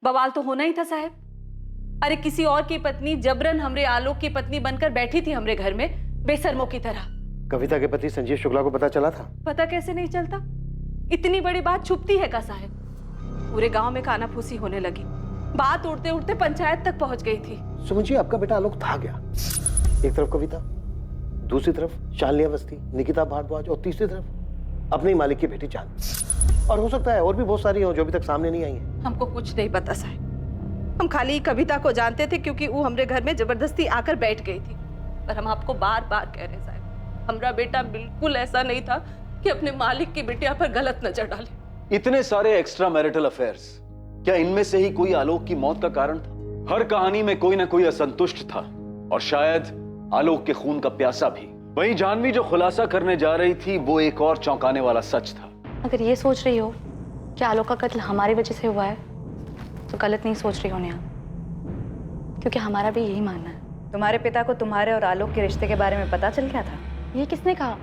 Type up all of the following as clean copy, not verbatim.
बवाल तो होना ही था साहब। अरे किसी और की पत्नी जबरन हमरे आलोक की पत्नी बनकर बैठी थी हमरे घर में बेशर्मों की तरह। कविता के पति संजीव शुक्ला को पता चला था? पता कैसे नहीं चलता? इतनी बड़ी बात छुपती है का साहब? पूरे गांव में कानाफूसी होने लगी, बात उड़ते उड़ते पंचायत तक पहुंच गई थी। सुमन जी, आपका बेटा आलोक था गया। एक तरफ कविता, दूसरी तरफ शालिनी अवस्थी, निकिता भारद्वाज और तीसरी तरफ अपने ही मालिक की बेटी चांद। और हो सकता है और भी बहुत सारी हो जो अभी तक सामने नहीं आई है। हमको कुछ नहीं पता साहब। हम खाली कविता को जानते थे क्योंकि वो हमरे घर में जबरदस्ती आकर बैठ गई थी। पर हम आपको बार बार कह रहे हैं साहब, हमारा बेटा बिल्कुल ऐसा नहीं था कि अपने मालिक की बिटिया पर गलत नजर डाले। इतने सारे एक्स्ट्रा मैरिटल अफेयर्स, क्या इनमें से ही कोई आलोक की मौत का कारण था? हर कहानी में कोई ना कोई असंतुष्ट था और शायद आलोक के खून का प्यासा भी। वहीं जानवी जो खुलासा करने जा रही थी वो एक और चौंकाने वाला सच था। अगर ये सोच रही हो कि आलोक का कत्ल हमारी वजह से हुआ है तो गलत नहीं सोच रही हो नेहा, क्योंकि हमारा भी यही मानना है। तुम्हारे पिता को तुम्हारे और आलोक के रिश्ते के बारे में पता चल गया था? ये किसने कहा?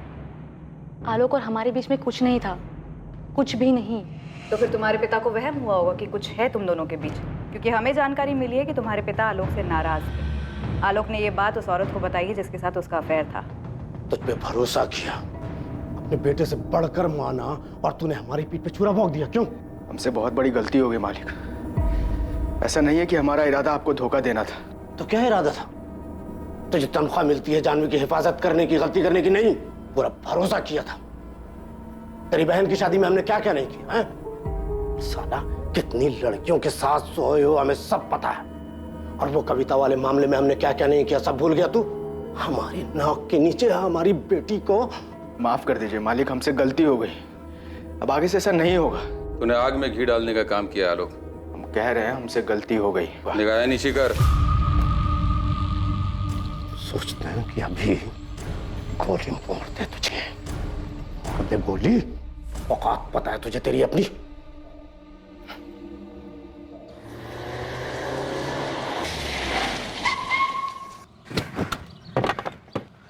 आलोक और हमारे बीच में कुछ नहीं था, कुछ भी नहीं। तो फिर तुम्हारे पिता को वहम हुआ होगा कि कुछ है तुम दोनों के बीच, क्योंकि हमें जानकारी मिली है कि तुम्हारे पिता आलोक से नाराज थे। आलोक ने ये बात उस औरत को बताई है जिसके साथ उसका अफेयर था। तुझ पे भरोसा किया, अपने बेटे से बढ़कर माना, और तूने हमारी पीठ पे छुरा भोंक दिया। क्यों? हमसे बहुत बड़ी गलती हो गई मालिक। ऐसा नहीं है कि हमारा इरादा आपको धोखा देना था। तो क्या इरादा था? तुझे तनख्वाह मिलती है जानवी की हिफाजत करने की, गलती करने की नहीं। पूरा भरोसा किया था। तेरी बहन की शादी में हमने क्या क्या नहीं किया है? साला कितनी लड़कियों के साथ सोए हो हमें सब पता है। और वो कविता वाले मामले में हमने क्या क्या नहीं किया सब भूल गया तू? हमारी नाक के नीचे हमारी बेटी को। माफ कर दीजिए मालिक, हमसे गलती हो गई। अब आगे से ऐसा नहीं होगा। तूने आग में घी डालने का काम किया आलोक। हम कह रहे हैं हमसे गलती हो गई। निगाहें नीची कर। सोचते हैं कि अभी गोली मारते तुझे। मारते गोली, औकात पता है तुझे तेरी अपनी?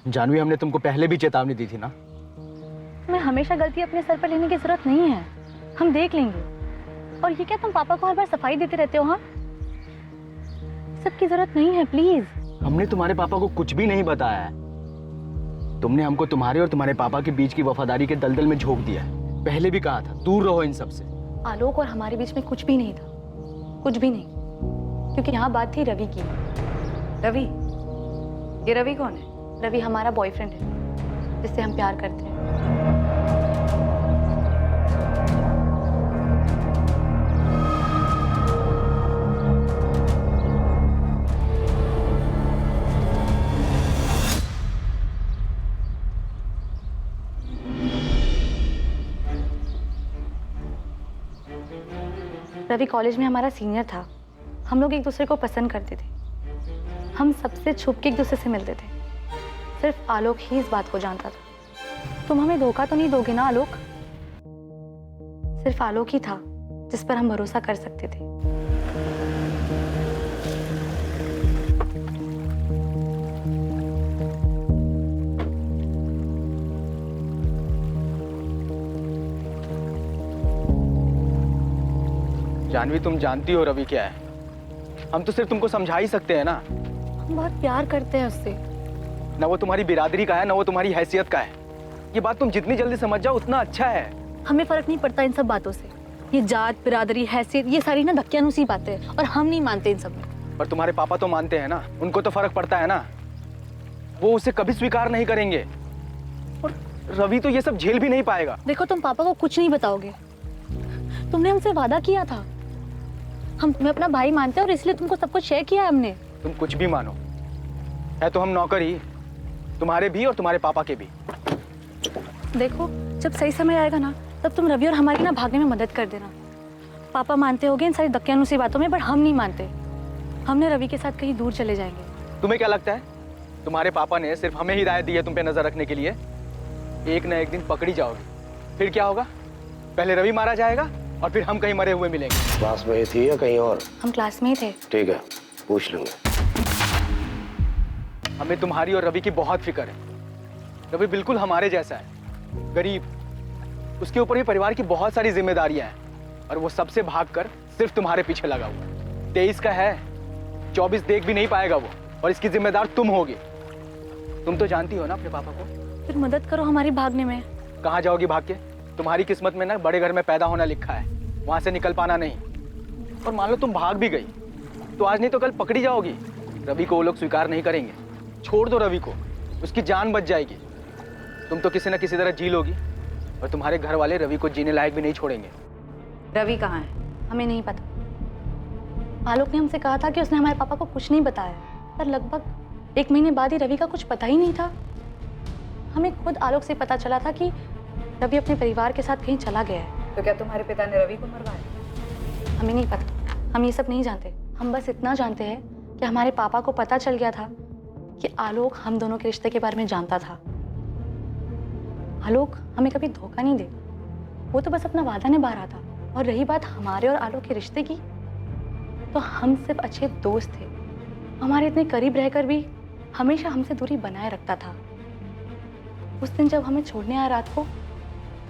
जानवी, हमने तुमको पहले भी चेतावनी दी थी ना। तुम्हें हमेशा गलती अपने सर पर लेने की जरूरत नहीं है, हम देख लेंगे। और ये क्या तुम पापा को हर बार सफाई देते रहते हो? हाँ, सबकी जरूरत नहीं है, प्लीज। हमने तुम्हारे पापा को कुछ भी नहीं बताया है। तुमने हमको तुम्हारे और तुम्हारे पापा के बीच की वफादारी के दलदल में झोंक दिया है। पहले भी कहा था दूर रहो इन सब से। आलोक और हमारे बीच में कुछ भी नहीं था, कुछ भी नहीं, क्योंकि यहाँ बात थी रवि की। रवि? ये रवि कौन है? रवि हमारा बॉयफ्रेंड है, जिससे हम प्यार करते हैं। रवि कॉलेज में हमारा सीनियर था। हम लोग एक दूसरे को पसंद करते थे। हम सबसे छुप के एक दूसरे से मिलते थे। सिर्फ आलोक ही इस बात को जानता था। तुम हमें धोखा तो नहीं दोगे ना आलोक? सिर्फ आलोक ही था जिस पर हम भरोसा कर सकते थे। जानवी, तुम जानती हो रवि क्या है। हम तो सिर्फ तुमको समझा ही सकते हैं ना। हम बहुत प्यार करते हैं उससे। ना वो तुम्हारी बिरादरी का है, ना वो तुम्हारी हैसियत का है। ये बात तुम जितनी जल्दी समझ जाओ उतना अच्छा है। हमें फर्क नहीं पड़ता इन सब बातों से। ये जात, बिरादरी, हैसियत, ये सारी ना धक्कियानुसी बातें हैं और हम नहीं मानते इन सब में। पर तुम्हारे पापा तो मानते हैं ना, उनको तो फर्क पड़ता है ना। वो उसे कभी स्वीकार नहीं करेंगे और रवि तो ये सब झेल भी नहीं पाएगा। देखो, तुम पापा को कुछ नहीं बताओगे। तुमने हमसे वादा किया था। हम तुम्हें अपना भाई मानते हैं और इसलिए तुमको सब कुछ शेयर किया है हमने। तुम कुछ भी मानो, है तो हम नौकर ही, तुम्हारे भी और तुम्हारे पापा के भी। देखो, जब सही समय आएगा ना तब तुम रवि और हमारी ना भागने में मदद कर देना। पापा मानते होगे इन सारी धक्कियानुसी बातों में, पर हम नहीं मानते। हमने रवि के साथ कहीं दूर चले जाएंगे। तुम्हें क्या लगता है तुम्हारे पापा ने सिर्फ हमें हिदायत दी है तुम पे नजर रखने के लिए? एक न एक दिन पकड़ी जाओगी, फिर क्या होगा? पहले रवि मारा जाएगा और फिर हम कहीं मरे हुए मिलेंगे। क्लास में ही थी या कहीं और? हम क्लास में ही थे। ठीक है, पूछ लूंगा। हमें तुम्हारी और रवि की बहुत फिक्र है। रवि बिल्कुल हमारे जैसा है, गरीब। उसके ऊपर ही परिवार की बहुत सारी जिम्मेदारियां हैं और वो सबसे भागकर सिर्फ तुम्हारे पीछे लगा हुआ है। 23 का है, 24 देख भी नहीं पाएगा वो, और इसकी जिम्मेदार तुम होगी। तुम तो जानती हो ना अपने पापा को। फिर मदद करो हमारी भागने में। कहाँ जाओगी भाग के? तुम्हारी किस्मत में ना बड़े घर में पैदा होना लिखा है, वहां से निकल पाना नहीं। और मान लो तुम भाग भी गई तो आज नहीं तो कल पकड़ी जाओगी। रवि को वो लोग स्वीकार नहीं करेंगे। छोड़ दो रवि को, उसकी जान बच जाएगी। तुम तो किसी न किसी तरह जी लोगी, और तुम्हारे घर वाले रवि को जीने लायक भी नहीं छोड़ेंगे। रवि कहाँ है? हमें नहीं पता। आलोक ने हमसे कहा था कि उसने हमारे पापा को कुछ नहीं बताया, पर लगभग 1 महीने बाद ही रवि का कुछ पता ही नहीं था। हमें खुद आलोक से पता चला था कि रवि अपने परिवार के साथ कहीं चला गया है। तो क्या तुम्हारे पिता ने रवि को मरवाया? हमें नहीं पता, हम ये सब नहीं जानते। हम बस इतना जानते हैं कि हमारे पापा को पता चल गया था कि आलोक हम दोनों के रिश्ते के बारे में जानता था। आलोक हमें कभी धोखा नहीं दे, वो तो बस अपना वादा निभा रहा था। और रही बात हमारे और आलोक के रिश्ते की, तो हम सिर्फ अच्छे दोस्त थे। हमारे इतने करीब रहकर भी हमेशा हमसे दूरी बनाए रखता था। उस दिन जब हमें छोड़ने आया रात को,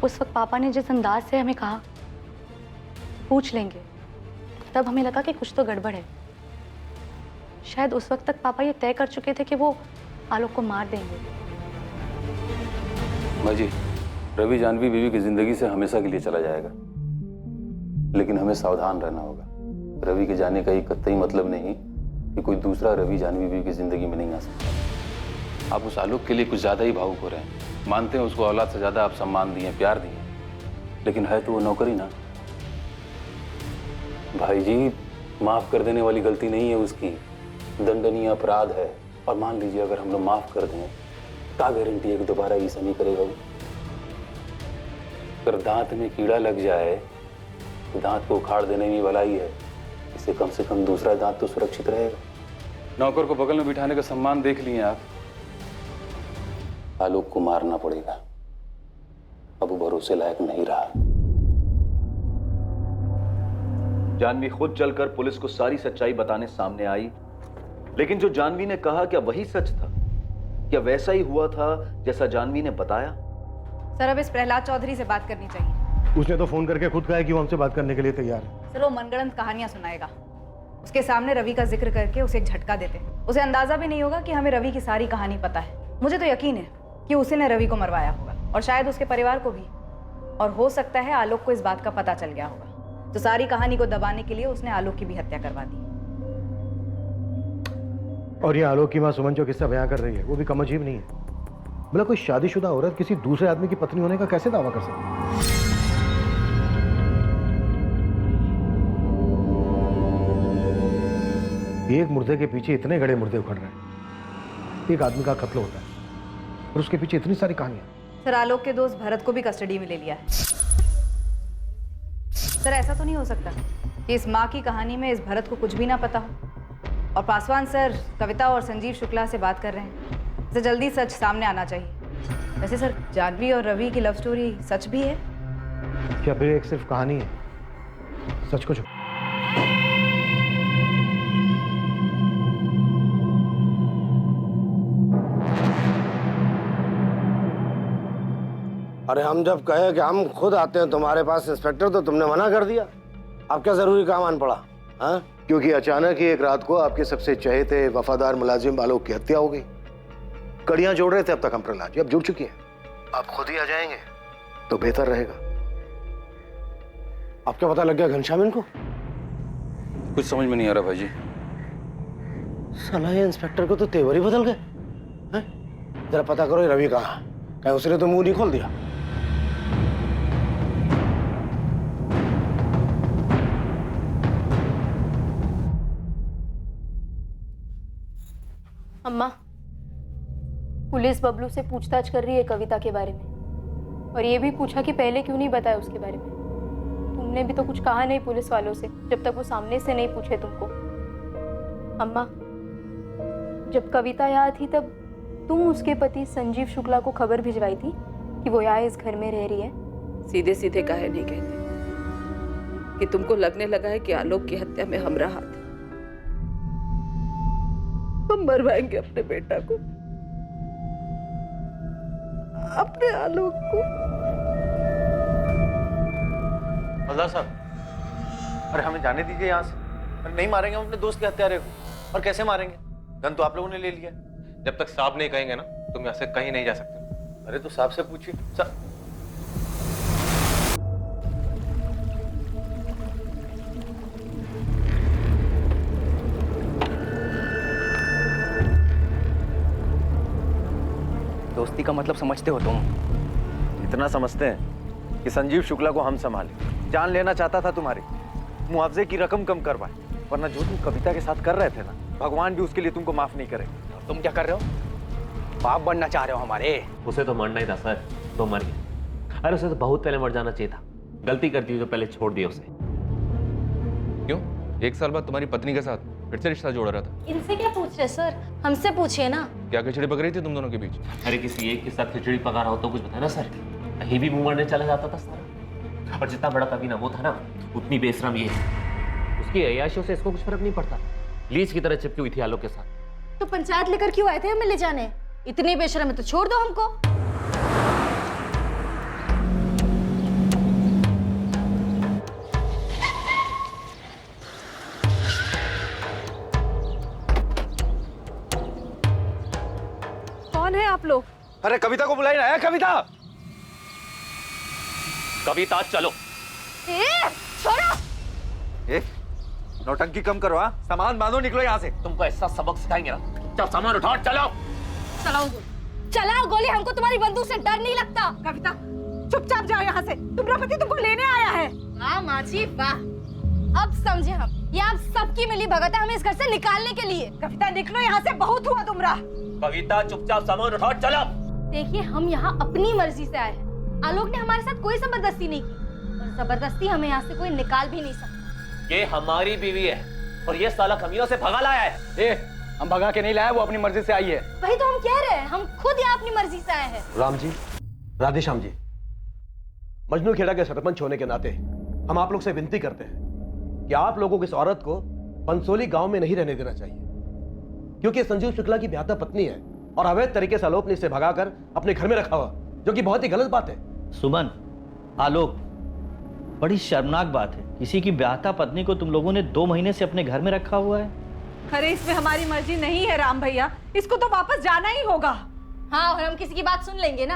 उस वक्त पापा ने जिस अंदाज से हमें कहा पूछ लेंगे, तब हमें लगा कि कुछ तो गड़बड़ है। शायद उस वक्त तक पापा ये तय कर चुके थे कि वो आलोक को मार देंगे। माँ जी, रवि जानवी बीवी की जिंदगी से हमेशा के लिए चला जाएगा, लेकिन हमें सावधान रहना होगा। रवि के जाने का ये कतई मतलब नहीं कि कोई दूसरा रवि जानवी बीवी की जिंदगी में नहीं आ सकता। आप उस आलोक के लिए कुछ ज्यादा ही भावुक हो रहे हैं। मानते हैं उसको औलाद से ज्यादा आप सम्मान दिए, प्यार दिए, लेकिन है तो वो नौकरी ना। भाई जी, माफ कर देने वाली गलती नहीं है उसकी, दंडनीय अपराध है। और मान लीजिए अगर हम लोग माफ कर दें, क्या गारंटी है कि दोबारा ऐसा नहीं करेगा वो? अगर दांत में कीड़ा लग जाए तो दांत को उखाड़ देने में भलाई है, इससे कम से कम दूसरा दांत तो सुरक्षित रहेगा। नौकर को बगल में बिठाने का सम्मान देख लिए आप। आलोक को मारना पड़ेगा, अब वो भरोसे लायक नहीं रहा। जानवी खुद चलकर पुलिस को सारी सच्चाई बताने सामने आई, लेकिन जो जानवी ने कहा क्या वही सच था? क्या वैसा ही हुआ था जैसा जानवी ने बताया? सर, अब इस प्रहलाद चौधरी से बात करनी चाहिए। उसने तो फोन करके खुद कहा कि वो हमसे बात करने के लिए तैयार है। सर, वो मनगढ़ंत कहानियां सुनाएगा। उसके सामने रवि का जिक्र करके उसे एक झटका देते, उसे अंदाजा भी नहीं होगा कि हमें रवि की सारी कहानी पता है। मुझे तो यकीन है कि उसी ने रवि को मरवाया होगा, और शायद उसके परिवार को भी। और हो सकता है आलोक को इस बात का पता चल गया होगा, तो सारी कहानी को दबाने के लिए उसने आलोक की भी हत्या करवा दी। और ये आलोक की मां सुमन जो किस्सा बयां कर रही है, वो भी कम अजीब नहीं है। भला कोई शादीशुदा औरत किसी दूसरे आदमी की पत्नी होने का कैसे दावा कर सकती है? एक मुर्दे के पीछे इतने गड़े मुर्दे उखड़ रहे हैं। एक आदमी का कत्ल होता है और उसके पीछे इतनी सारी कहानियां। सर, आलोक के दोस्त भरत को भी कस्टडी में ले लिया है। सर, ऐसा तो नहीं हो सकता कि इस माँ की कहानी में इस भरत को कुछ भी ना पता हो। और पासवान सर कविता और संजीव शुक्ला से बात कर रहे हैं, इसे जल्दी सच सामने आना चाहिए। वैसे सर, जानवी और रवि की लव स्टोरी सच भी है क्या फिर एक सिर्फ कहानी है? सच को छुपा। अरे हम जब कहे कि हम खुद आते हैं तुम्हारे पास इंस्पेक्टर, तो तुमने मना कर दिया। अब क्या जरूरी काम आन पड़ा? हाँ, क्योंकि अचानक ही एक रात को आपके सबसे चहेते वफादार मुलाजिम आलोक की हत्या हो गई। कड़ियां जोड़ रहे थे अब तक हम प्रहलाद जी, अब जुड़ चुकी हैं। आप खुद ही आ जाएंगे तो बेहतर रहेगा। अब क्या पता लग गया घनश्याम इनको? कुछ समझ में नहीं आ रहा भाई जी। साला ये इंस्पेक्टर को तो तेवर ही बदल गए हैं। जरा पता करो ये रवि कहाँ है, कहीं उसने तो मुंह नहीं खोल दिया। अम्मा, पुलिस बबलू से पूछताछ कर रही है कविता के बारे में, और ये भी पूछा कि पहले क्यों नहीं बताया उसके बारे में। तुमने भी तो कुछ कहा नहीं पुलिस वालों से जब तक वो सामने से नहीं पूछे तुमको। अम्मा, जब कविता यहाँ थी तब तुम उसके पति संजीव शुक्ला को खबर भिजवाई थी कि वो यहाँ इस घर में रह रही है। सीधे सीधे काहे नहीं कहते कि तुमको लगने लगा है कि आलोक की हत्या में हमारा हाथ है? हम मरवाएंगे अपने बेटा को, अपने आलोक को। हवलदार साहब, अरे हमें जाने दीजिए यहाँ से। नहीं मारेंगे हम अपने दोस्त के हत्यारे को। और कैसे मारेंगे? गन तो आप लोगों ने ले लिया। जब तक साहब नहीं कहेंगे ना तुम यहाँ से कहीं नहीं जा सकते। अरे तो साहब से पूछिए। दोस्ती का मतलब समझते हो तुम? इतना समझते हैं कि संजीव शुक्ला को हम संभाले। जान लेना चाहता था तुम्हारी, मुआवजे की रकम कम करवाए, वरना जो तुम कविता के साथ कर रहे थे ना, भगवान भी उसके लिए तुमको माफ नहीं करेगा। तुम क्या कर रहे हो? बाप बनना चाह रहे हो हमारे? उसे तो मरना ही था सर, तो मर गया। अरे उसे तो बहुत पहले मर जाना चाहिए था। गलती कर दी जो पहले छोड़ दिया उसे। क्यों? 1 साल बाद तुम्हारी पत्नी के साथ फिर से रिश्ता जोड़ रहा था। इनसे क्या पूछ रहे सर? हमसे पूछिए ना। क्या खिचड़ी पक रही थी तुम दोनों के बीच? अरे किसी एक के साथ खिचड़ी पका रहा हो तो कुछ बताना सर। कहीं भी मुंह मारने चला जाता था सारा। और जितना बड़ा कभी ना वो था ना, उतनी बेशरम ये है। उसकी अय्याशियों से इसको कुछ फर्क नहीं पड़ता। लीच की तरह चिपकी हुई थी आलोक के साथ। तो पंचायत लेकर क्यों आए थे हमें ले जाने? इतनी बेशरम है तो छोड़ दो हमको। कौन है आप लोग? अरे कविता को बुलाई ना। है कविता? कविता चलो। छोड़ो। नौटंकी कम करो। हाँ, सामान बांधो, निकलो यहाँ से। तुमको ऐसा सबक सिखाएंगे ना। चल सामान उठाओ, चलो। चलाओ गोली। हमको तुम्हारी बंदूक से डर नहीं लगता। कविता चुपचाप जाओ यहाँ से। तुम्हारा पति तुमको लेने आया है। वाह माँ जी वाह, अब समझे हम। ये आप सबकी मिली भगत है हमें इस घर से निकालने के लिए। कविता निकलो यहाँ से, बहुत हुआ तुमरा। कविता चुपचाप सामान उठाओ, चलो। देखिए हम यहाँ अपनी मर्जी से आए हैं। आलोक ने हमारे साथ कोई जबरदस्ती नहीं की, और जबरदस्ती हमें यहाँ से कोई निकाल भी नहीं सकता। ये हमारी बीवी है और ये साला कमीनों से भगा लाया है। हम भगा के नहीं लाए, वो अपनी मर्जी से आई है। वही तो हम कह रहे हैं, हम खुद यहाँ अपनी मर्जी से आए हैं। राम जी, राधेश्याम जी, मजनू खेड़ा के सरपंच होने के नाते हम आप लोग से विनती करते हैं कि आप लोगों को इस औरत को पंसोली गांव में नहीं रहने देना चाहिए, क्योंकि संजीव शुक्ला की ब्याहता पत्नी है और अवैध तरीके से आलोक ने इसे भगाकर अपने घर में रखा हुआ, जो कि बहुत ही गलत बात है। सुमन, आलोक, बड़ी शर्मनाक बात है। किसी की ब्याहता पत्नी को तुम लोगों ने 2 महीने से अपने घर में रखा हुआ है। अरे इसमें हमारी मर्जी नहीं है राम भैया, इसको तो वापस जाना ही होगा। हाँ, और हम किसी की बात सुन लेंगे ना।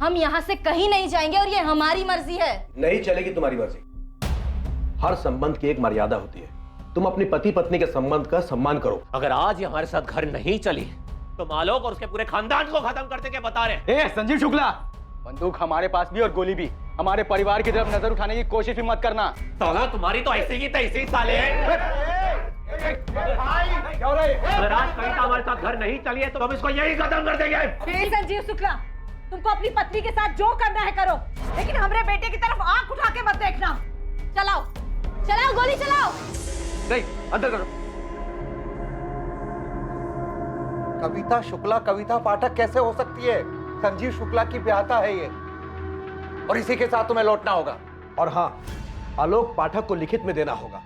हम यहाँ से कहीं नहीं जाएंगे और ये हमारी मर्जी है। नहीं चलेगी तुम्हारी मर्जी। हर संबंध की एक मर्यादा होती है। तुम अपनी पति पत्नी के संबंध का सम्मान करो। अगर आज ये हमारे साथ घर नहीं चली तो आलोक और उसके पूरे खानदान को खत्म करते के बता रहे। संजीव शुक्ला, बंदूक हमारे पास भी और गोली भी। हमारे परिवार की तरफ नजर उठाने की कोशिश भी मत करना। साला तुम्हारी तो ऐसी की तैसी साले हैं। अगर आज कविता हमारे साथ घर नहीं चली है तो हम इसको यही खत्म कर देंगे। संजीव शुक्ला, तुमको अपनी पत्नी के साथ जो करना है करो, लेकिन हमारे बेटे की तरफ आंख उठा के मत देखना। चलाओ चलाओ, गोली चलाओ। नहीं, अंदर करो। कविता शुक्ला कविता पाठक कैसे हो सकती है? संजीव शुक्ला की ब्याहता है ये, और इसी के साथ तुम्हें लौटना होगा। और हाँ, आलोक पाठक को लिखित में देना होगा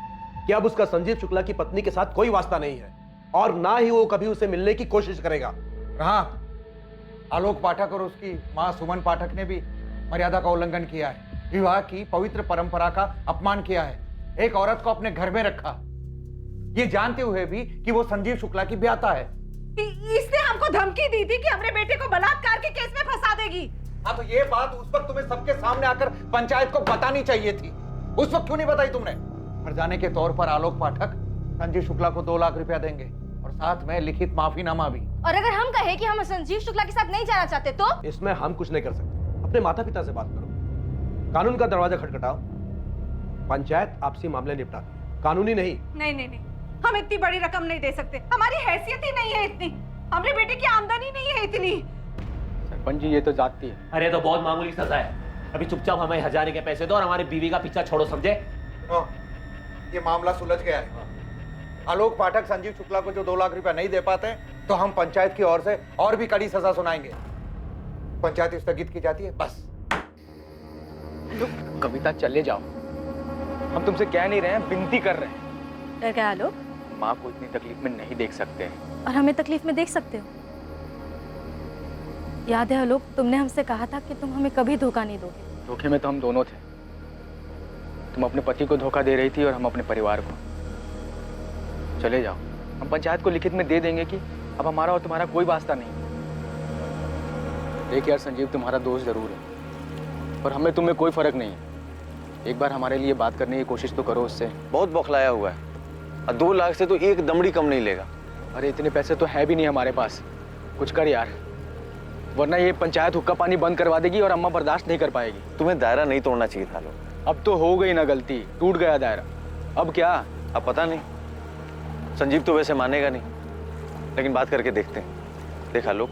कि अब उसका संजीव शुक्ला की पत्नी के साथ कोई वास्ता नहीं है और ना ही वो कभी उसे मिलने की कोशिश करेगा। हाँ, आलोक पाठक और उसकी मां सुमन पाठक ने भी मर्यादा का उल्लंघन किया है, विवाह की पवित्र परंपरा का अपमान किया है, एक औरत को अपने घर में रखा, ये जानते हुए भी कि वो संजीव शुक्ला की ब्याहता है। इसने हमको धमकी दी थी कि हमारे बेटे को बलात्कार के केस में फंसा देगी। हाँ, तो ये बात उस वक्त तुम्हें सबके सामने आकर पंचायत को बतानी चाहिए थी। उस वक्त क्यों नहीं बताई तुमने? हरजाने के तौर पर आलोक पाठक संजीव शुक्ला को 2 लाख रुपया देंगे और साथ में लिखित माफीनामा भी। और अगर हम कहें कि हम संजीव शुक्ला के साथ नहीं जाना चाहते तो? इसमें हम कुछ नहीं कर सकते। अपने माता पिता से बात करो, कानून का दरवाजा खटखटाओ, पंचायत आपसी मामले निपटा। कानूनी नहीं। नहीं, हम इतनी बड़ी रकम नहीं दे सकते, हमारी हैसियत ही नहीं है इतनी, हमारे बेटे की आमदनी नहीं है इतनी। सरपंच जी, ये तो जाती है। अरे तो बहुत मामूली सजा है। अभी चुपचाप हमें हजारे के पैसे दो और हमारी बीवी का पीछा छोड़ो, समझे? ये मामला सुलझ गया है। आलोक पाठक संजीव शुक्ला को जो 2 लाख रुपया नहीं दे पाते तो हम पंचायत की ओर से और भी कड़ी सजा सुनाएंगे। पंचायत स्थगित की जाती है, बस। कविता, चले जाओ। हम तुमसे कह नहीं रहे हैं, विनती कर रहे हैं। क्या आलोक? माँ को इतनी तकलीफ में नहीं देख सकते और हमें तकलीफ में देख सकते हो? याद है आलोक, तुमने हमसे कहा था कि तुम हमें कभी धोखा नहीं दोगे। धोखे में तो हम दोनों थे। तुम अपने पति को धोखा दे रही थी और हम अपने परिवार को। चले जाओ। हम पंचायत को लिखित में दे देंगे कि अब हमारा और तुम्हारा कोई वास्ता नहीं। देख यार संजीव, तुम्हारा दोस्त जरूर है, पर हमें तुम्हें कोई फर्क नहीं है। एक बार हमारे लिए बात करने की कोशिश तो करो उससे। बहुत बौखलाया हुआ है, और 2 लाख से तो एक दमड़ी कम नहीं लेगा। अरे इतने पैसे तो है भी नहीं हमारे पास, कुछ कर यार, वरना ये पंचायत हुक्का पानी बंद करवा देगी और अम्मा बर्दाश्त नहीं कर पाएगी। तुम्हें दायरा नहीं तोड़ना चाहिए था। अब तो हो गई ना गलती, टूट गया दायरा, अब क्या? अब पता नहीं, संजीव तो वैसे मानेगा नहीं, लेकिन बात करके देखते हैं। देखा लोग,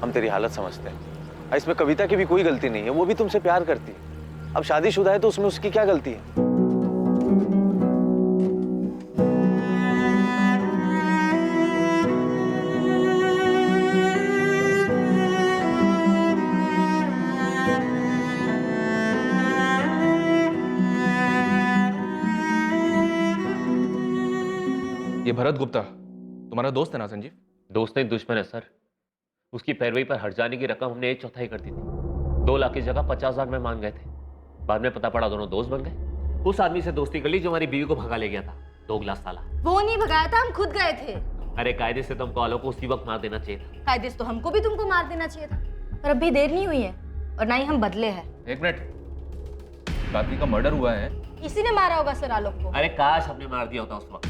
हम तेरी हालत समझते हैं, इसमें कविता की भी कोई गलती नहीं है, वो भी तुमसे प्यार करती है। अब शादीशुदा है तो उसमें उसकी क्या गलती है? ये भरत गुप्ता तुम्हारा दोस्त है ना संजीव? दोस्त नहीं, दुश्मन है सर। उसकी पैरवी पर हट जाने की रकम हमने 1/4 कर दी थी। 2 लाख की जगह 50,000 में मान गए थे। बाद में पता पड़ा दोनों दोस्त बन गए। उस आदमी से दोस्ती कर ली जो हमारी बीवी को भगा ले गया था, दोगला साला। वो नहीं भगाया था, हम खुद गए थे। अरे कायदे से तुमको आलोक को उसी वक्त मार देना चाहिए था। कायदे से तो हमको भी तुमको मार देना चाहिए था, पर अभी देर नहीं हुई है और ना ही हम बदले हैं। 1 मिनट, आदमी का मर्डर हुआ है। इसी ने मारा होगा सर आलोक को। अरे काश हमने मार दिया होता उस वक्त।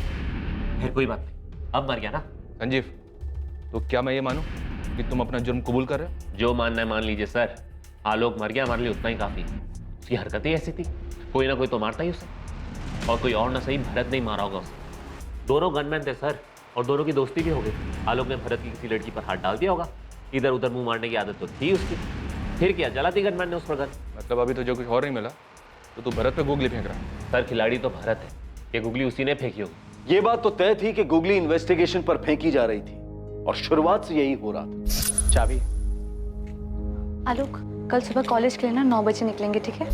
फिर कोई बात नहीं, अब मर गया ना। संजीव, तो क्या मैं ये मानूं कि तुम अपना जुर्म कबूल कर रहे हो? जो मानना है मान लीजिए सर। आलोक मर गया, हमारे लिए उतना ही काफी। उसकी हरकतें ऐसी थी, कोई ना कोई तो मारता ही उसे, और कोई और ना सही भरत नहीं मारा होगा उसे। दोनों गनमैन थे सर, और दोनों की दोस्ती भी हो गई। आलोक ने भरत की किसी लड़की पर हाथ डाल दिया होगा, इधर उधर मुंह मारने की आदत तो थी उसकी। फिर क्या, जला दी गनमैन ने उस पर गन। मतलब अभी तो जो कुछ और नहीं मिला तो तू भरत पे गुगली फेंक रहा है? सर खिलाड़ी तो भरत है, ये गुगली उसी ने फेंकी होगी। ये बात तो तय थी कि गुगली इन्वेस्टिगेशन पर फेंकी जा रही थी, और शुरुआत से यही हो रहा था। चाबी आलोक, कल सुबह कॉलेज के लिए ना 9 बजे निकलेंगे, ठीक है?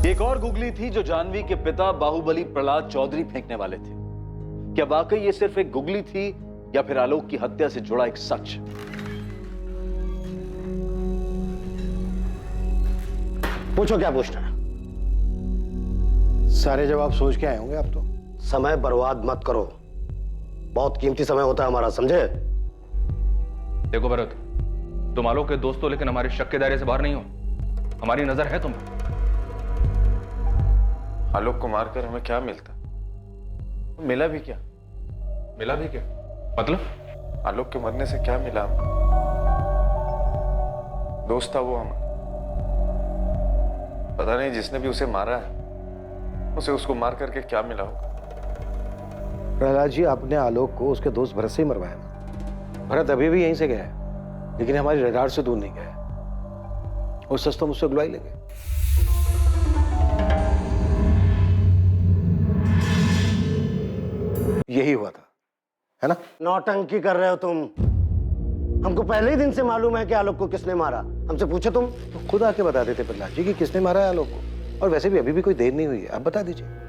एक और गुगली थी जो जानवी के पिता बाहुबली प्रहलाद चौधरी फेंकने वाले थे। क्या वाकई ये सिर्फ एक गुगली थी, या फिर आलोक की हत्या से जुड़ा एक सच? पूछो क्या पूछना है। सारे जवाब सोच के आए होंगे आप तो। समय बर्बाद मत करो, बहुत कीमती समय होता है हमारा, समझे? देखो भरत, तुम आलोक के दोस्त हो, लेकिन हमारे शक के दायरे से बाहर नहीं हो। हमारी नजर है तुम पर। आलोक को मारकर हमें क्या मिलता? मिला भी क्या? मिला भी क्या मतलब? आलोक के मरने से क्या मिला? दोस्त था वो हमारा। पता नहीं जिसने भी उसे मारा है उसे उसको मार करके क्या मिला होगा। प्रहलाद जी, आपने आलोक को उसके दोस्त भरत से ही मरवाया। भरत अभी भी यहीं से गया है, लेकिन हमारी रडार से दूर नहीं गया है। और सच तो मुझसे गुलाई लेंगे। यही हुआ था, है ना? नौटंकी कर रहे हो तुम। हमको पहले ही दिन से मालूम है कि आलोक को किसने मारा। हमसे पूछो तुम। तो खुद आके बता देते प्रहलाद जी कि किसने मारा है आलोक को। और वैसे भी अभी भी कोई देर नहीं हुई है, आप बता दीजिए।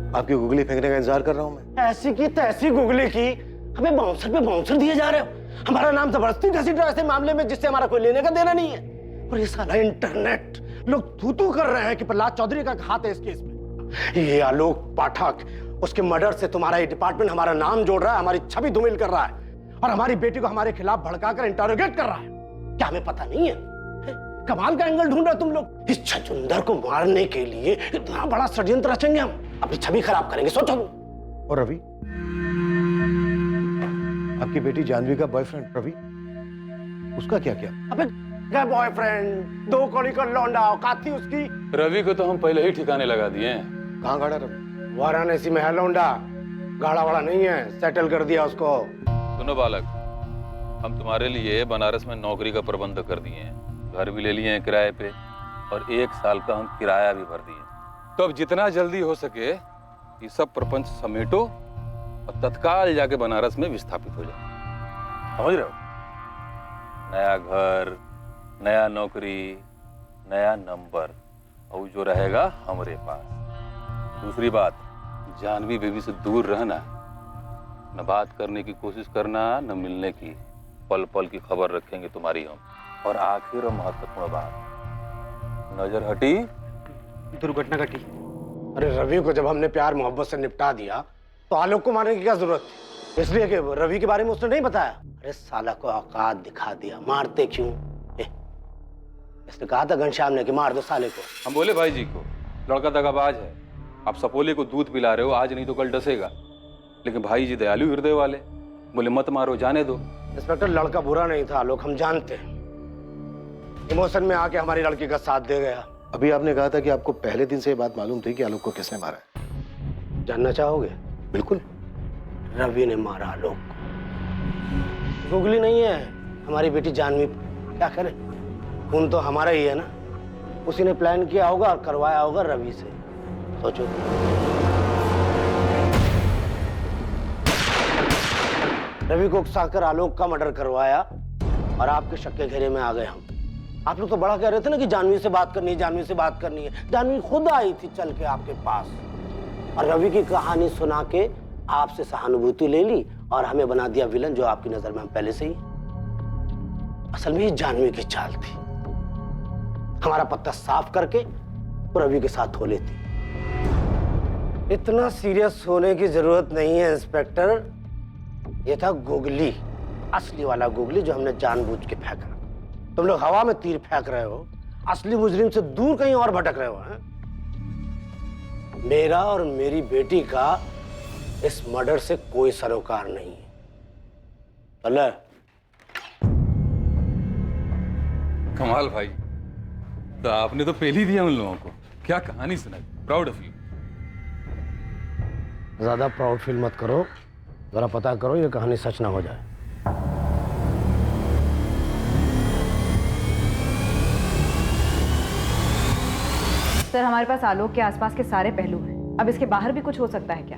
आपकी गुगली फेंकने का इंतजार कर रहा हूं मैं। ऐसी की तैसी गुगली की, हमें बाउंसर पे बाउंसर दिए जा रहे हो। हमारा नाम जबरदस्ती घसीट रहा है ऐसे मामले में जिससे हमारा कोई लेने का देना नहीं है। और ये साला इंटरनेट, लोग थू कर रहे हैं कि प्रहलाद चौधरी का हाथ है इस केस में। ये आलोक पाठक, उसके मर्डर से तुम्हारा ये डिपार्टमेंट हमारा नाम जोड़ रहा है, हमारी छवि धूमिल कर रहा है, और हमारी बेटी को हमारे खिलाफ भड़काकर इंटरोगेट कर रहा है। क्या हमें पता नहीं है? कमाल का एंगल ढूंढ रहे हो तुम लोग। इस छछुंदर को मारने के लिए इतना बड़ा षड्यंत्र रचेंगे हम, अपनी छवि खराब करेंगे, सोचो। और रवि, आपकी बेटी जानवी का बॉयफ्रेंड रवि, उसका क्या किया? अबे क्या बॉयफ्रेंड, 2 कौड़ी का लौंडा, औकात थी उसकी। रवि को तो हम पहले ही ठिकाने लगा दिए हैं। कहाँ गाड़ा रवि? वाराणसी में है लौंडा, गाड़ा वाड़ा नहीं है, सेटल कर दिया उसको। सुनो बालक, हम तुम्हारे लिए बनारस में नौकरी का प्रबंध कर दिए हैं, घर भी ले लिए हैं किराए पे, और 1 साल का हम किराया भी भर दिए। तो अब जितना जल्दी हो सके ये सब प्रपंच समेटो और तत्काल जाके बनारस में विस्थापित हो जाओ। समझ रहे हो? नया घर, नया नौकरी, नया नंबर, और जो रहेगा हमारे पास। दूसरी बात, जानवी बेबी से दूर रहना, न बात करने की कोशिश करना, न मिलने की। पल पल की खबर रखेंगे तुम्हारी हम। और आखिर और महत्वपूर्ण बात, नजर हटी दुर्घटना घटी। अरे रवि को जब हमने प्यार मोहब्बत से निपटा दिया तो आलोक को मारने की क्या जरूरत थी? इसलिए कि रवि के बारे में उसने नहीं बताया। अरे साला को औकात दिखा दिया, मारते क्यों? इसने कहा था घनश्याम ने कि मार दो साले को। हम बोले भाई जी को लड़का दगाबाज है, आप सपोले को दूध पिला रहे हो, आज नहीं तो कल डसेगा। लेकिन भाई जी दयालु हृदय वाले, बोले मत मारो, जाने दो। इंस्पेक्टर, लड़का बुरा नहीं था आलोक, हम जानते हैं। इमोशन में आके हमारी लड़की का साथ दे गया। अभी आपने कहा था कि आपको पहले दिन से ये बात मालूम थी कि आलोक को किसने मारा है। जानना चाहोगे? बिल्कुल। रवि ने मारा आलोक को। गुगली नहीं है हमारी बेटी जानवी, क्या करे, खून तो हमारा ही है ना। उसी ने प्लान किया होगा और करवाया होगा रवि से। सोचो। रवि को उकसाकर आलोक का मर्डर करवाया और आपके शक के घेरे में आ गए हम। आप लोग तो बड़ा कह रहे थे ना कि जानवी से बात करनी है, जानवी से बात करनी है। जानवी खुद आई थी चल के आपके पास और रवि की कहानी सुना के आपसे सहानुभूति ले ली और हमें बना दिया विलन, जो आपकी नजर में हम पहले से ही। असल में ये जानवी की चाल थी, हमारा पत्ता साफ करके वो रवि के साथ धो लेती। इतना सीरियस होने की जरूरत नहीं है इंस्पेक्टर। ये था गुगली, असली वाला गुगली जो हमने जानबूझ के फेंका। तुम लोग हवा में तीर फेंक रहे हो, असली मुजरिम से दूर कहीं और भटक रहे हो। हैं? मेरा और मेरी बेटी का इस मर्डर से कोई सरोकार नहीं है। चले। कमाल भाई, तो आपने तो पेल ही दिया उन लोगों को। क्या कहानी सुनाई, प्राउड ऑफ यू। ज्यादा प्राउड फील मत करो, जरा पता करो ये कहानी सच ना हो जाए। सर, हमारे पास आलोक के आसपास के सारे पहलू हैं। अब इसके बाहर भी कुछ हो सकता है क्या?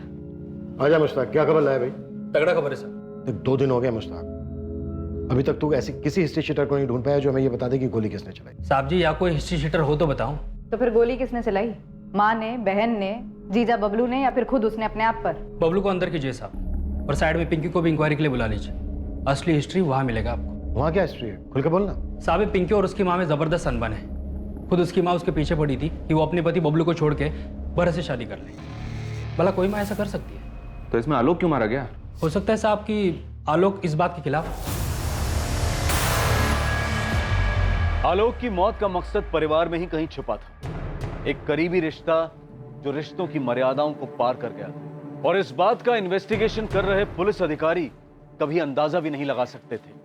आजा मुश्ताक, क्या खबर लाया भाई? तगड़ा खबर है सर। 2 दिन हो गए मुश्ताक, अभी तक तू ऐसी किसी हिस्ट्री शीटर को नहीं ढूंढ पाया जो हमें ये बता दे कि गोली किसने चलाई। साहब जी, या कोई हिस्ट्री शीटर हो तो बताओ। तो फिर गोली किसने चलाई? माँ ने, बहन ने, जीजा बबलू ने, या फिर खुद उसने अपने आप पर? बबलू को अंदर कीजिए साहब, और साइड में पिंकी को भी इंक्वायरी के लिए बुला लीजिए। असली हिस्ट्री वहाँ मिलेगा आपको। वहाँ क्या हिस्ट्री है, खुल के बोलना। साहब, पिंकी और उसकी माँ में जबरदस्त अनबन है। खुद उसकी माँ उसके पीछे पड़ी थी कि वो अपने पति बबलू को छोड़ के भरत से शादी कर ले। भला कोई माँ ऐसा कर सकती है? तो इसमें आलोक क्यों मारा गया? हो सकता है साहब कि आलोक इस बात के खिलाफ। आलोक की मौत का मकसद परिवार में ही कहीं छुपा था। एक करीबी रिश्ता जो रिश्तों की मर्यादाओं को पार कर गया था। और इस बात का इन्वेस्टिगेशन कर रहे पुलिस अधिकारी कभी अंदाजा भी नहीं लगा सकते थे।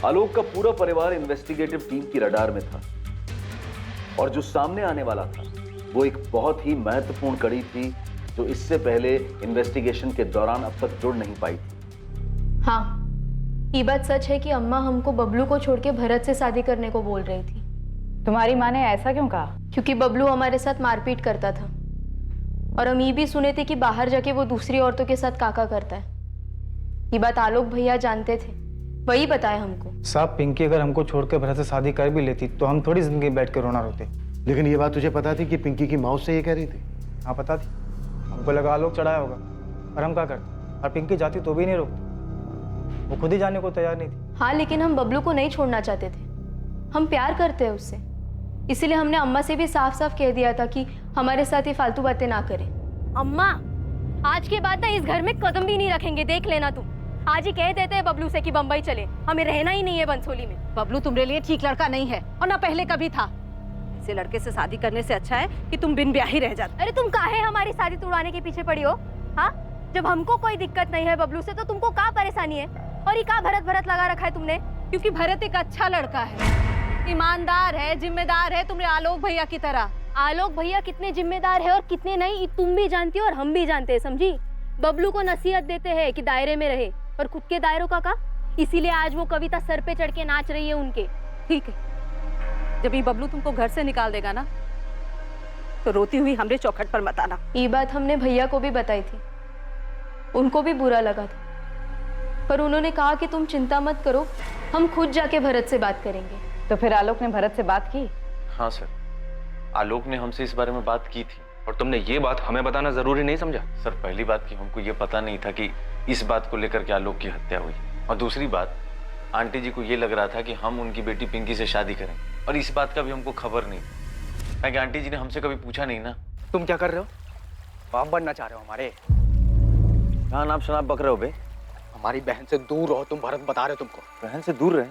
आलोक का पूरा परिवार इन्वेस्टिगेटिव टीम की रडार में था और जो सामने आने वाला था वो एक बहुत ही महत्वपूर्ण कड़ी थी जो इससे पहले इन्वेस्टिगेशन के दौरान अब तक जुड़ नहीं पाई थी। हाँ, ये बात सच है कि अम्मा हमको बबलू को छोड़ के भरत से शादी करने को बोल रही थी। तुम्हारी माँ ने ऐसा क्यों कहा? क्योंकि बबलू हमारे साथ मारपीट करता था और हम ये भी सुने थे कि बाहर जाके वो दूसरी औरतों के साथ काका करता है। ये बात आलोक भैया जानते थे, वही बताया हमको। साहब, पिंकी अगर हमको छोड़ के भरत से शादी कर भी लेती तो हम थोड़ी जिंदगी बैठ के रोना रोते। लेकिन ये बात तुझे पता थी कि पिंकी की माँ उससे ये कह रही थी? हाँ पता थी, हमको लगा आलोक चढ़ाया होगा, और हम क्या करते? और पिंकी जाती तो भी नहीं रोकती, वो खुद ही जाने को तैयार नहीं थी। हाँ, लेकिन हम बबलू को नहीं छोड़ना चाहते थे, हम प्यार करते हैं उससे। इसीलिए हमने अम्मा से भी साफ साफ कह दिया था कि हमारे साथ ये फालतू बातें ना करें। अम्मा, आज के बाद ना इस घर में कदम भी नहीं रखेंगे, देख लेना तुम। आज ही कह देते हैं बबलू से कि बम्बई चले, हमें रहना ही नहीं है बंसोली में। बबलू तुम्हारे लिए ठीक लड़का नहीं है और ना पहले कभी था। ऐसे लड़के से शादी करने से अच्छा है कि तुम बिन ब्याह ही रह जाते। अरे तुम काहे हमारी शादी तुड़वाने के पीछे पड़ी हो? हाँ, जब हमको कोई दिक्कत नहीं है बबलू से तो तुमको क्या परेशानी है? और ये क्या भरत भरत लगा रखा है तुमने? क्योंकि भरत एक अच्छा लड़का है, ईमानदार है, जिम्मेदार है, तुम्हारे आलोक भैया की तरह। आलोक भैया कितने जिम्मेदार है और कितने नहीं, ये तुम भी जानती हो और हम भी जानते हैं, समझी? बबलू को नसीहत देते हैं कि दायरे में रहे, और खुद के दायरों का इसीलिए आज वो कविता सर पे चढ़ के नाच रही है उनके। ठीक है, जब ये बबलू तुमको घर से निकाल देगा ना तो रोती हुई हमरे चौखट पर मत आना। ये बात हमने भैया को भी बताई थी, उनको भी बुरा लगा था, पर उन्होंने कहा कि तुम चिंता मत करो, हम खुद जाके भरत से बात करेंगे। तो फिर आलोक ने भरत से बात की? हाँ सर, आलोक ने हमसे इस बारे में बात की थी। और तुमने ये बात हमें बताना जरूरी नहीं समझा? सर, पहली बात कि हमको ये पता नहीं था कि इस बात को लेकर के आलोक की हत्या हुई, और दूसरी बात आंटी जी को ये लग रहा था कि हम उनकी बेटी पिंकी से शादी करें, और इस बात का भी हमको खबर नहीं, क्योंकि आंटी जी ने हमसे कभी पूछा नहीं ना। तुम क्या कर रहे हो? बाप बनना चाह रहे हो हमारे? कहाँ नाप शनाप बक रहे हो बे? हमारी बहन से दूर रहो तुम, भरत बता रहे हो तुमको। बहन से दूर रहे?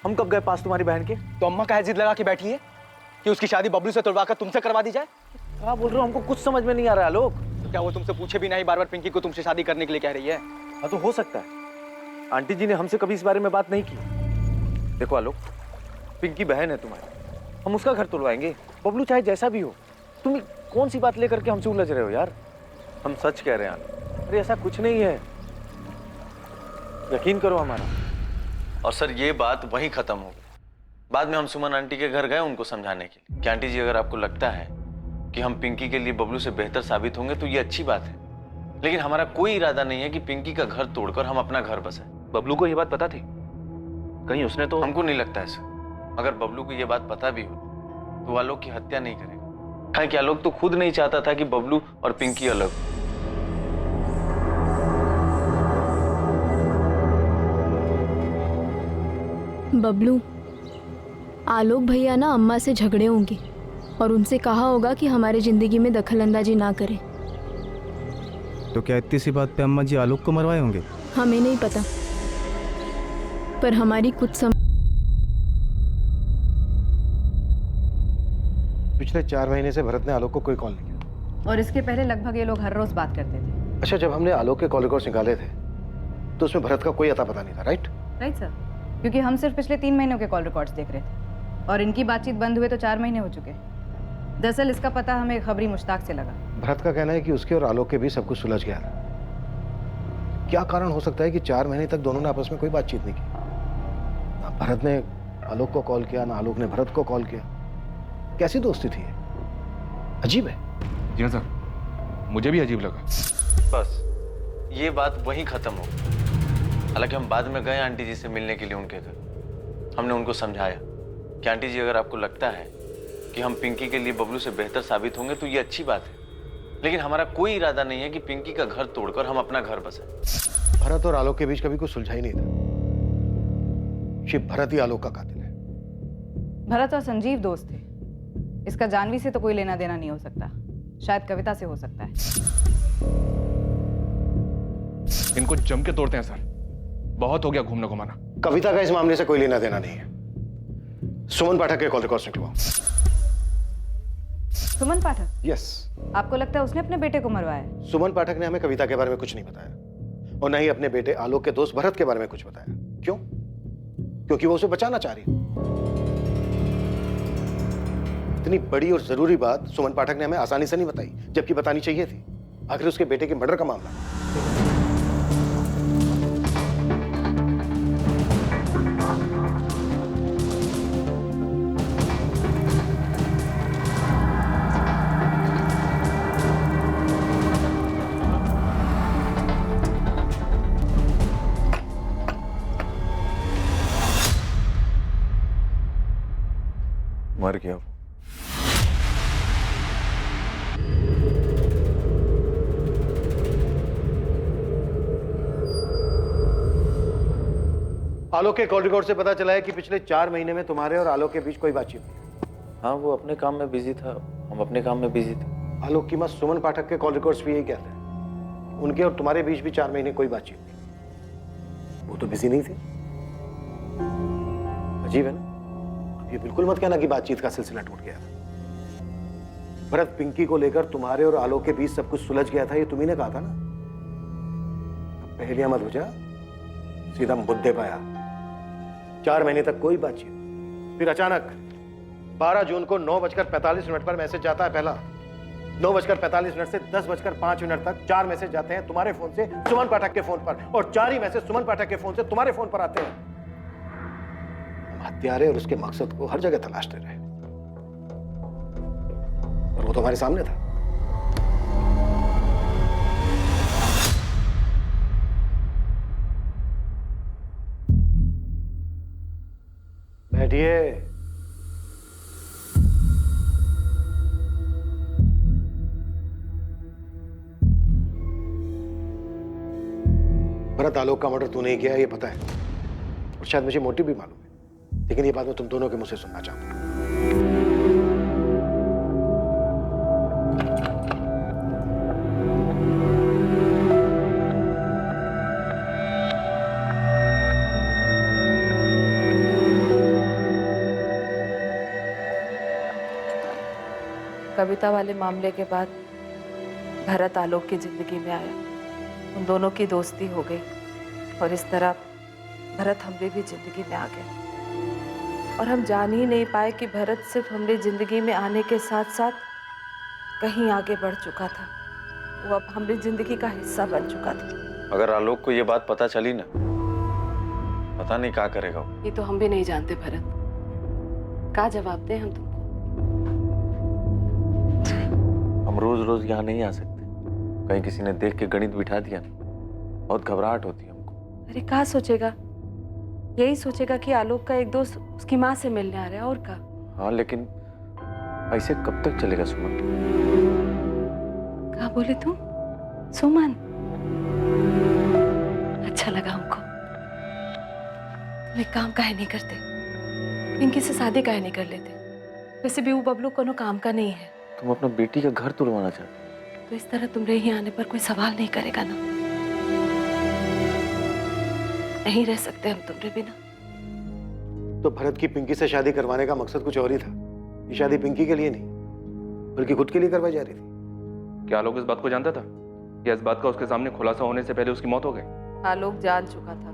हम कब गए पास तुम्हारी बहन के? तो अम्मा काहे जिद लगा के बैठी है कि उसकी शादी बबलू से तुड़वा कर तुमसे करवा दी जाए? क्या बोल रहे हो? हमको कुछ समझ में नहीं आ रहा आलोक। तो क्या वो तुमसे पूछे भी नहीं बार बार पिंकी को तुमसे शादी करने के लिए कह रही है? हाँ तो हो सकता है। आंटी जी ने हमसे कभी इस बारे में बात नहीं की। देखो आलोक, पिंकी बहन है तुम्हारी, हम उसका घर तोड़वाएंगे, बबलू चाहे जैसा भी हो। तुम कौन सी बात लेकर के हमसे उलझ रहे हो यार? हम सच कह रहे हैं आलोक। अरे ऐसा कुछ नहीं है, यकीन करो हमारा। और सर ये बात वहीं खत्म हो गई। बाद में हम सुमन आंटी के घर गए उनको समझाने के लिए कि आंटी जी अगर आपको लगता है कि हम पिंकी के लिए बबलू से बेहतर साबित होंगे तो ये अच्छी बात है, लेकिन हमारा कोई इरादा नहीं है कि पिंकी का घर तोड़कर हम अपना घर बसाएं। बबलू को ये बात पता थी? कहीं उसने तो... हमको नहीं लगता है सर। अगर बबलू को ये बात पता भी हो तो आलोक की हत्या नहीं करेगा। हाँ, कि आलोक तो खुद नहीं चाहता था कि बबलू और पिंकी अलग हो। बबलू, आलोक भैया ना अम्मा से झगड़े होंगे और उनसे कहा होगा कि हमारे जिंदगी में दखल अंदाजी ना करें। तो क्या इतनी सी बात पे अम्मा जी आलोक को मरवाए होंगे? हमें नहीं पता, पर हमारी कुछ पिछले 4 महीने से भरत ने आलोक को कोई कॉल नहीं किया। और इसके पहले लगभग ये लोग हर रोज बात करते थे। अच्छा, जब हमने आलोक के कॉल रिकॉर्ड्स निकाले थे तो उसमें भरत का कोई अता पता नहीं था, राइट? राइट सर, क्योंकि हम सिर्फ पिछले 3 महीनों के कॉल रिकॉर्ड्स देख रहे थे और इनकी बातचीत बंद हुए तो 4 महीने हो चुके। दरअसल इसका पता हमें खबरी मुश्ताक से लगा। भरत का कहना है कि उसके और आलोक के बीच सब कुछ सुलझ गया था। क्या कारण हो सकता है कि 4 महीने तक दोनों ने आपस में कोई बातचीत नहीं की? ना भरत ने आलोक को कॉल किया, ना आलोक ने भरत को कॉल किया। कैसी दोस्ती थी? अजीब है। जी हाँ सर, मुझे भी अजीब लगा। बस ये बात वहीं खत्म हो गई। हालांकि हम बाद में गए आंटी जी से मिलने के लिए उनके घर। हमने उनको समझाया कि आंटी जी अगर आपको लगता है कि हम पिंकी के लिए बबलू से बेहतर साबित होंगे तो ये अच्छी बात है, लेकिन हमारा कोई इरादा नहीं है कि पिंकी का घर तोड़कर हम अपना घर बसाएं। भरत और आलोक के बीच कभी कुछ सुलझा ही नहीं था। शिव भरत ही आलोक का कातिल है। भरत और संजीव दोस्त थे। इसका जानवी से तो कोई लेना देना नहीं हो सकता, शायद कविता से हो सकता है। इनको जम के तोड़ते हैं सर, बहुत हो गया घूमना घुमाना। कविता का इस मामले से कोई लेना देना नहीं है। सुमन पाठक के कॉल रिकॉर्ड्स निकलवाओ। सुमन पाठक? यस। आपको लगता है उसने अपने बेटे को मरवाया? सुमन पाठक ने हमें कविता के बारे में कुछ नहीं बताया और न ही अपने बेटे आलोक के दोस्त भरत के बारे में कुछ बताया। क्यों? क्योंकि वो उसे बचाना चाह रही है। इतनी बड़ी और जरूरी बात सुमन पाठक ने हमें आसानी से नहीं बताई, जबकि बतानी चाहिए थी। आखिर उसके बेटे के मर्डर का मामला। मर गया। आलोक के कॉल रिकॉर्ड से पता चला है कि पिछले 4 महीने में तुम्हारे और आलोक के बीच कोई बातचीत नहीं। हाँ, वो अपने काम में बिजी था, हम अपने काम में बिजी थे। आलोक की मां सुमन पाठक के कॉल रिकॉर्ड्स भी यही कहते हैं। उनके और तुम्हारे बीच भी 4 महीने कोई बातचीत नहीं। वो तो बिजी नहीं थी। अजीब है ना? अब ये बिल्कुल मत कहना कि बातचीत का सिलसिला टूट गया। भरत पिंकी को लेकर तुम्हारे और आलोक के बीच सब कुछ सुलझ गया था, ये तुम्ही ने कहा था ना। अब पहेलियां मत बुझा, सीधा मुद्दे पे आया। 4 महीने तक कोई बातचीत, फिर अचानक 12 जून को 9:45 पर मैसेज जाता है पहला। 9:45 से 10:05 तक 4 मैसेज जाते हैं तुम्हारे फोन से सुमन पाठक के फोन पर, और 4 ही मैसेज सुमन पाठक के फोन से तुम्हारे फोन पर आते हैं। हम हत्यारे और उसके मकसद को हर जगह तलाशते रहे, और वो तो हमारे सामने था। बैठिए। भरत आलोक का मर्डर तूने ही किया है, ये पता है, और शायद मुझे मोटिव भी मालूम है, लेकिन ये बात मैं तुम दोनों के मुंह से सुनना चाहता हूं। कविता वाले मामले के बाद भरत आलोक की जिंदगी में आया, उन दोनों की दोस्ती हो गई और इस तरह भरत हमरे भी जिंदगी में आ गया। और हम जान ही नहीं पाए कि भरत सिर्फ हमरे जिंदगी में आने के साथ साथ कहीं आगे बढ़ चुका था। वो अब हमारी जिंदगी का हिस्सा बन चुका था। अगर आलोक को ये बात पता चली ना, पता नहीं क्या करेगा वो। ये तो हम भी नहीं जानते भरत, क्या जवाब दें हम तुमको। हम रोज रोज यहाँ नहीं आ सकते, कहीं किसी ने देख के गणित बिठा दिया ना, बहुत घबराहट होती है हमको। अरे क्या सोचेगा, यही सोचेगा कि आलोक का एक दोस्त उसकी माँ से मिलने आ रहा है, और क्या। हाँ लेकिन ऐसे कब तक चलेगा सुमन? क्या बोले तुम? सुमन? अच्छा लगा हमको। तुम एक काम काहे नहीं करते, पिंकी से शादी काहे नहीं कर लेते? वैसे भी वो बबलू कोनो काम का नहीं है। तुम अपना बेटी का घर तुड़वाना चाहते हो? तो इस तरह तुमरे ही आने पर कोई सवाल नहीं करेगा ना। नहीं रह सकते हम तुमरे बिना। तो भरत की पिंकी से शादी करवाने का मकसद कुछ और ही था। ये शादी पिंकी के लिए नहीं, बल्कि खुद के लिए करवाई जा रही थी। क्या आलोक इस बात को जानता था या इस बात का उसके सामने खुलासा होने से पहले उसकी मौत हो गई? आलोक जान चुका था,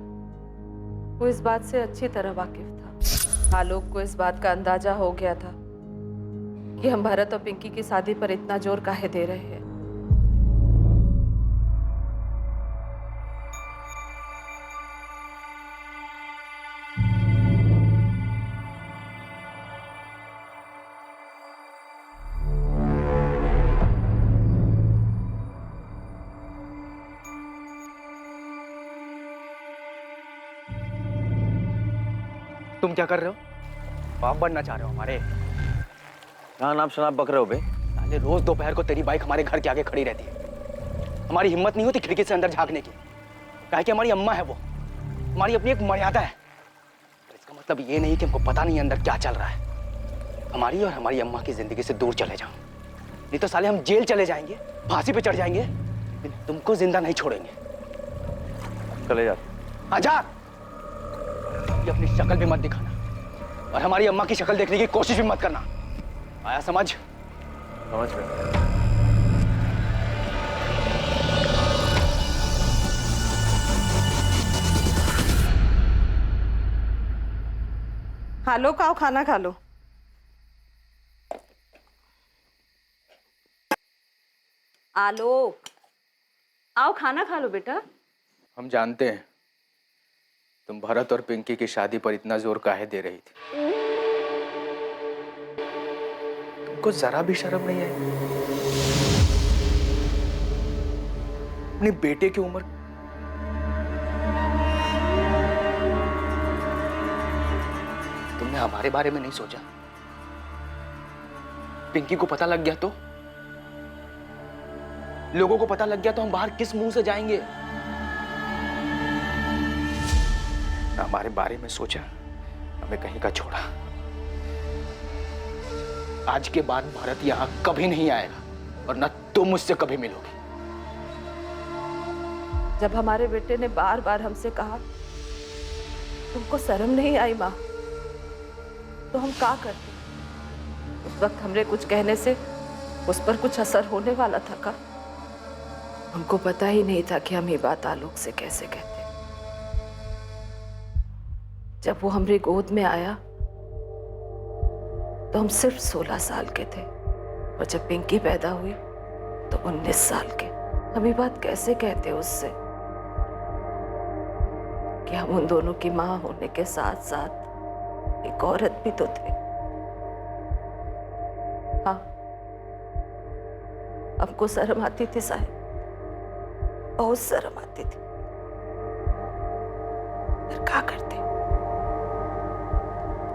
वो इस बात से अच्छी तरह वाकिफ था। आलोक को इस बात का अंदाजा हो गया था कि हम भरत और पिंकी की शादी पर इतना जोर काहे दे रहे हैं। तुम क्या कर रहे हो? बाप बनना चाह रहे हो हमारे? कहाँ नाप शनाप बक रहे हो बे? साले रोज दोपहर को तेरी बाइक हमारे घर के आगे खड़ी रहती है। हमारी हिम्मत नहीं होती खिड़की से अंदर झांकने की, काहे कि हमारी अम्मा है, वो हमारी अपनी एक मर्यादा है। पर इसका मतलब ये नहीं कि हमको पता नहीं अंदर क्या चल रहा है। हमारी और हमारी अम्मा की जिंदगी से दूर चले जाओ, नहीं तो साले हम जेल चले जाएंगे, फांसी पे चढ़ जाएंगे, लेकिन तुमको जिंदा नहीं छोड़ेंगे। चले जा। आजा, ये अपनी शक्ल भी मत दिखाना और हमारी अम्मा की शक्ल देखने की कोशिश भी मत करना, आया समझ? समझ गए। आलोक आओ, खाना खा लो। आलोक आओ, खाना खा लो बेटा। हम जानते हैं तुम भरत और पिंकी की शादी पर इतना जोर काहे दे रही थी। तुमको जरा भी शर्म नहीं आई? अपने बेटे की उम्र तुमने हमारे बारे में नहीं सोचा? पिंकी को पता लग गया तो, लोगों को पता लग गया तो हम बाहर किस मुंह से जाएंगे? हमारे बारे में सोचा, हमें कहीं का छोड़ा। आज के बाद भरत यहां कभी नहीं आएगा और न तुम मुझसे कभी मिलोगी। जब हमारे बेटे ने बार बार हमसे कहा तुमको शर्म नहीं आई माँ, तो हम क्या करते? उस वक्त हमरे कुछ कहने से उस पर कुछ असर होने वाला था का? हमको पता ही नहीं था कि हम ये बात आलोक से कैसे कहते। जब वो हमरे गोद में आया तो हम सिर्फ 16 साल के थे, और जब पिंकी पैदा हुई तो 19 साल के। हम ये बात कैसे कहते उससे कि हम उन दोनों की माँ होने के साथ साथ एक औरत भी तो थे। हाँ, हमको शर्म आती थी साहब, बहुत शर्म आती थी, पर क्या करते?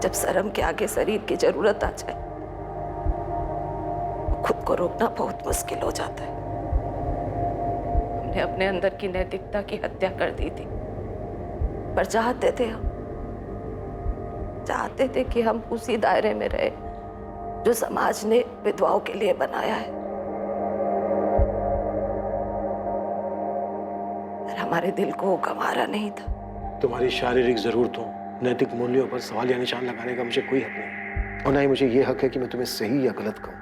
जब शर्म के आगे शरीर की जरूरत आ जाए, खुद को रोकना बहुत मुश्किल हो जाता है। हमने अपने अंदर की नैतिकता की हत्या कर दी थी, पर चाहते थे कि हम उसी दायरे में रहे जो समाज ने विधवाओं के लिए बनाया है। पर हमारे दिल को गंवारा नहीं था। तुम्हारी शारीरिक जरूरतों, नैतिक मूल्यों पर सवाल या निशान लगाने का मुझे कोई हक नहीं, और ना ही मुझे ये हक है कि मैं तुम्हें सही या गलत कहूं।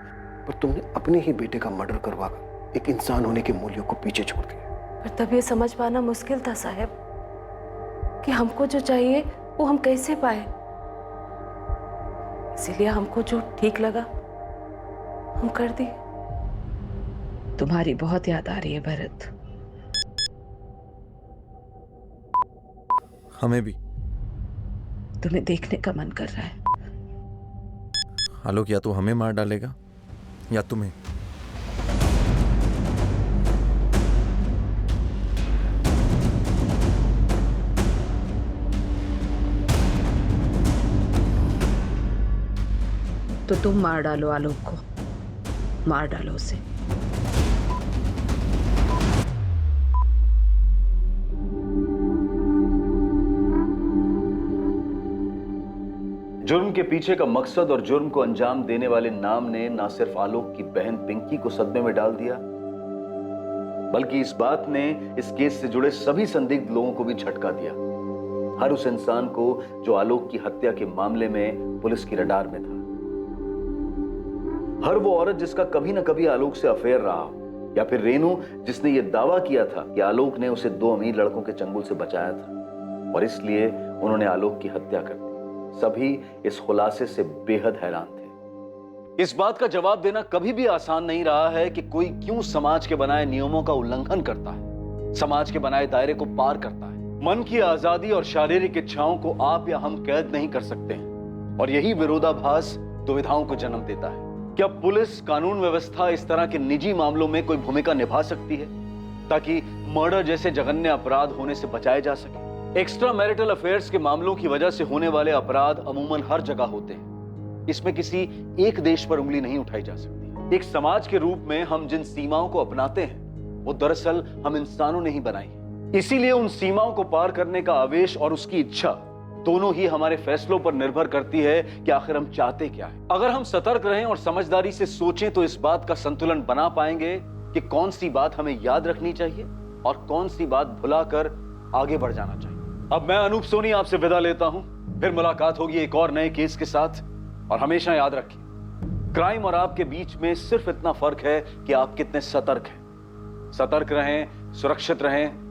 पर तुमने अपने ही बेटे का मर्डर करवाकर एक इंसान होने के मूल्यों को पीछे छोड़ दिया। पर तब ये समझ पाना मुश्किल था साहब कि हमको जो चाहिए वो हम कैसे पाए। इसीलिए हमको जो ठीक लगा हम कर दिए। तुम्हारी बहुत याद आ रही है भरत। हमें भी। तुम्हें देखने का मन कर रहा है। आलोक या तो हमें मार डालेगा या तुम्हें। तो तुम मार डालो आलोक को, मार डालो उसे। जुर्म के पीछे का मकसद और जुर्म को अंजाम देने वाले नाम ने ना सिर्फ आलोक की बहन पिंकी को सदमे में डाल दिया, बल्कि इस बात ने इस केस से जुड़े सभी संदिग्ध लोगों को भी झटका दिया। हर उस इंसान को जो आलोक की हत्या के मामले में पुलिस की रडार में था। हर वो औरत जिसका कभी ना कभी आलोक से अफेयर रहा हो, या फिर रेनू जिसने ये दावा किया था कि आलोक ने उसे 2 अमीर लड़कों के चंगुल से बचाया था और इसलिए उन्होंने आलोक की हत्या कर दी। सभी इस खुलासे से बेहद हैरान थे। इस बात का जवाब देना कभी भी आसान नहीं रहा है कि कोई क्यों समाज के बनाए नियमों का उल्लंघन करता है, समाज के बनाए दायरे को पार करता है। मन की आजादी और शारीरिक इच्छाओं को आप या हम कैद नहीं कर सकते हैं और यही विरोधाभास दुविधाओं को जन्म देता है। क्या पुलिस, कानून व्यवस्था इस तरह के निजी मामलों में कोई भूमिका निभा सकती है ताकि मर्डर जैसे जघन्य अपराध होने से बचाए जा सके? एक्स्ट्रा मैरिटल अफेयर्स के मामलों की वजह से होने वाले अपराध अमूमन हर जगह होते हैं। इसमें किसी एक देश पर उंगली नहीं उठाई जा सकती। एक समाज के रूप में हम जिन सीमाओं को अपनाते हैं वो दरअसल हम इंसानों ने ही बनाई है। इसीलिए उन सीमाओं को पार करने का आवेश और उसकी इच्छा दोनों ही हमारे फैसलों पर निर्भर करती है कि आखिर हम चाहते क्या है। अगर हम सतर्क रहें और समझदारी से सोचें तो इस बात का संतुलन बना पाएंगे कि कौन सी बात हमें याद रखनी चाहिए और कौन सी बात भुलाकर आगे बढ़ जाना चाहिए। अब मैं अनूप सोनी आपसे विदा लेता हूं। फिर मुलाकात होगी एक और नए केस के साथ। और हमेशा याद रखिए, क्राइम और आपके बीच में सिर्फ इतना फर्क है कि आप कितने सतर्क हैं। सतर्क रहें, सुरक्षित रहें